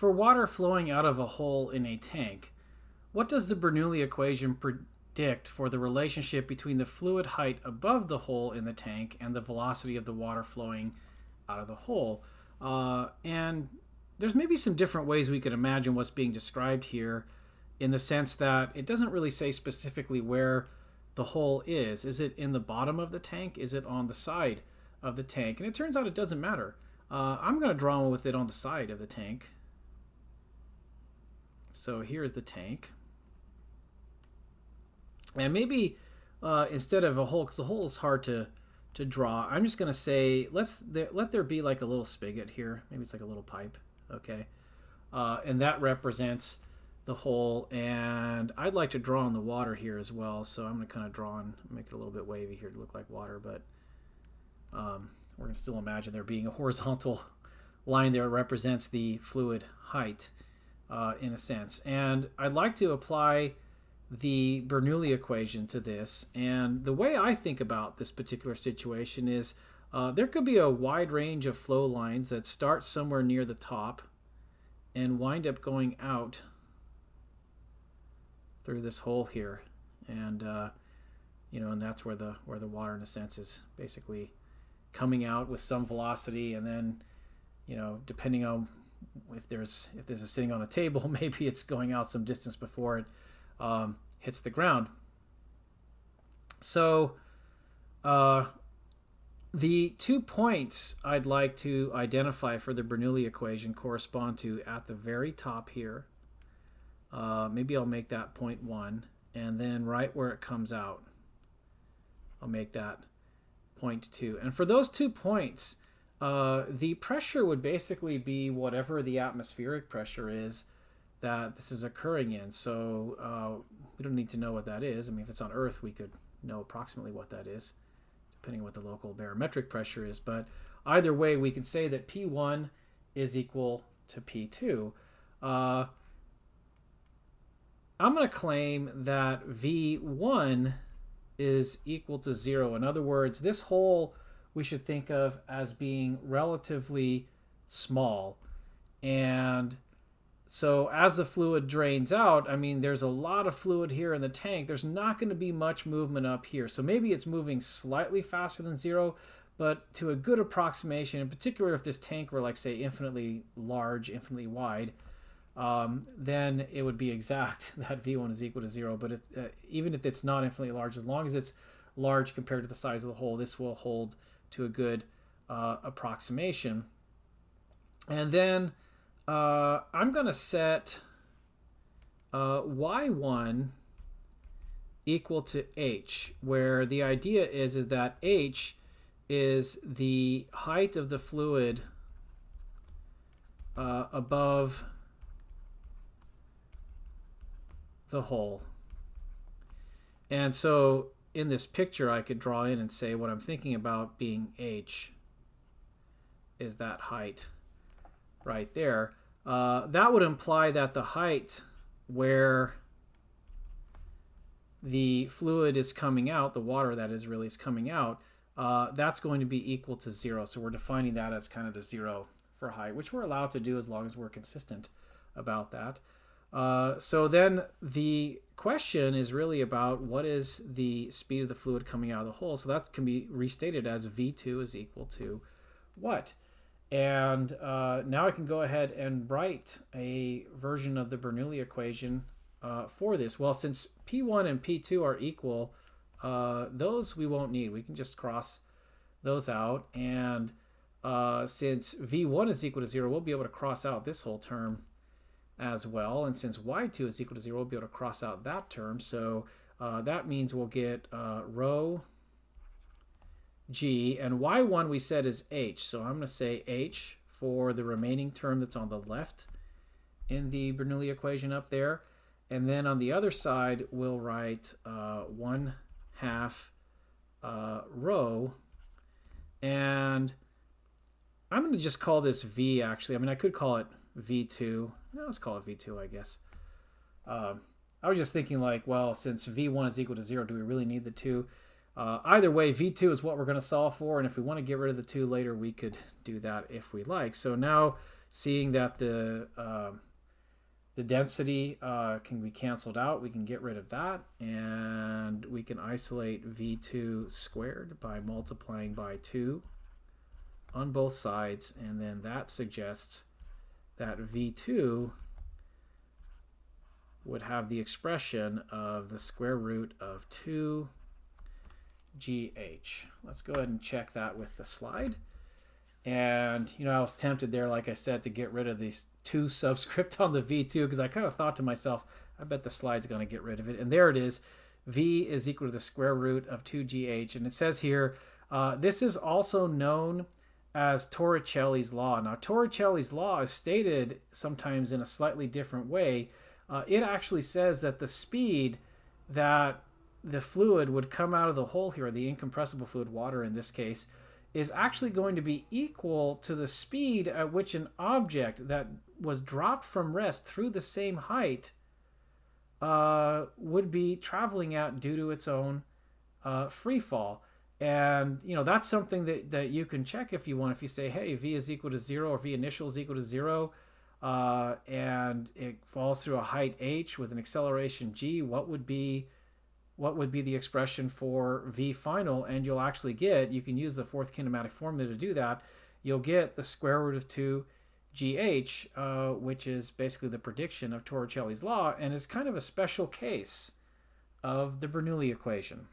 For water flowing out of a hole in a tank, what does the Bernoulli equation predict for the relationship between the fluid height above the hole in the tank and the velocity of the water flowing out of the hole? And there's maybe some different ways we could imagine what's being described here, in the sense that it doesn't really say specifically where the hole is. Is it in the bottom of the tank? Is it on the side of the tank? And it turns out it doesn't matter. I'm going to draw with it on the side of the tank. So here's the tank. And maybe instead of a hole, because the hole is hard to draw, I'm just going to say let there be like a little spigot here. Maybe it's like a little pipe. Okay. And that represents the hole. And I'd like to draw on the water here as well. So I'm going to kind of draw and make it a little bit wavy here to look like water. But we're going to still imagine there being a horizontal line there that represents the fluid height in a sense. And I'd like to apply the Bernoulli equation to this. And the way I think about this particular situation is there could be a wide range of flow lines that start somewhere near the top and wind up going out through this hole here. And and that's where the water in a sense is basically coming out with some velocity, and then depending on if there's a sitting on a table, maybe it's going out some distance before it hits the ground. So the 2 points I'd like to identify for the Bernoulli equation correspond to at the very top here. Maybe I'll make that point 1, and then right where it comes out, I'll make that point 2. And for those 2 points, the pressure would basically be whatever the atmospheric pressure is that this is occurring in. So we don't need to know what that is. I mean, if it's on Earth, we could know approximately what that is, depending on what the local barometric pressure is. But either way, we can say that P1 is equal to P2. I'm going to claim that V1 is equal to 0. In other words, this hole we should think of as being relatively small. And so as the fluid drains out, I mean, there's a lot of fluid here in the tank. There's not going to be much movement up here. So maybe it's moving slightly faster than 0, but to a good approximation, in particular if this tank were like, say, infinitely large, infinitely wide, then it would be exact that V1 is equal to 0. But even if it's not infinitely large, as long as it's large compared to the size of the hole, this will hold to a good approximation. And then I'm going to set y1 equal to h, where the idea is that h is the height of the fluid above the hole. And so in this picture, I could draw in and say what I'm thinking about being h is that height right there. That would imply that the height where the fluid is coming out, the water that is really is coming out, that's going to be equal to 0. So we're defining that as kind of the 0 for height, which we're allowed to do as long as we're consistent about that. So then the question is really about what is the speed of the fluid coming out of the hole. So that can be restated as V2 is equal to what? And now I can go ahead and write a version of the Bernoulli equation for this. Well, since P1 and P2 are equal, those we won't need. We can just cross those out. And since V1 is equal to 0, we'll be able to cross out this whole term as well. And since y2 is equal to 0, we'll be able to cross out that term. So that means we'll get rho g, and y1 we said is h. So I'm going to say h for the remaining term that's on the left in the Bernoulli equation up there. And then on the other side, we'll write 1/2 rho. And I'm going to just call this v, actually. I mean, I could call it v2. No, let's call it v2, I guess. I was just thinking like, well, since v1 is equal to 0, do we really need the 2? Either way, v2 is what we're going to solve for, and if we want to get rid of the 2 later, we could do that if we like. So now seeing that the density can be canceled out, we can get rid of that, and we can isolate v2 squared by multiplying by 2 on both sides, and then that suggests that v2 would have the expression of the square root of 2gh. Let's go ahead and check that with the slide. And, I was tempted there, like I said, to get rid of these 2 subscript on the v2, because I kind of thought to myself, I bet the slide's going to get rid of it. And there it is. V is equal to the square root of 2gh. And it says here, this is also known as Torricelli's law. Now, Torricelli's law is stated sometimes in a slightly different way. It actually says that the speed that the fluid would come out of the hole here, the incompressible fluid, water in this case, is actually going to be equal to the speed at which an object that was dropped from rest through the same height would be traveling at due to its own free fall. And, that's something that you can check if you want. If you say, hey, v is equal to 0 or v initial is equal to 0, and it falls through a height h with an acceleration g, what would be the expression for v final? And you'll actually get, you can use the fourth kinematic formula to do that, you'll get the square root of 2gh, which is basically the prediction of Torricelli's law, and is kind of a special case of the Bernoulli equation.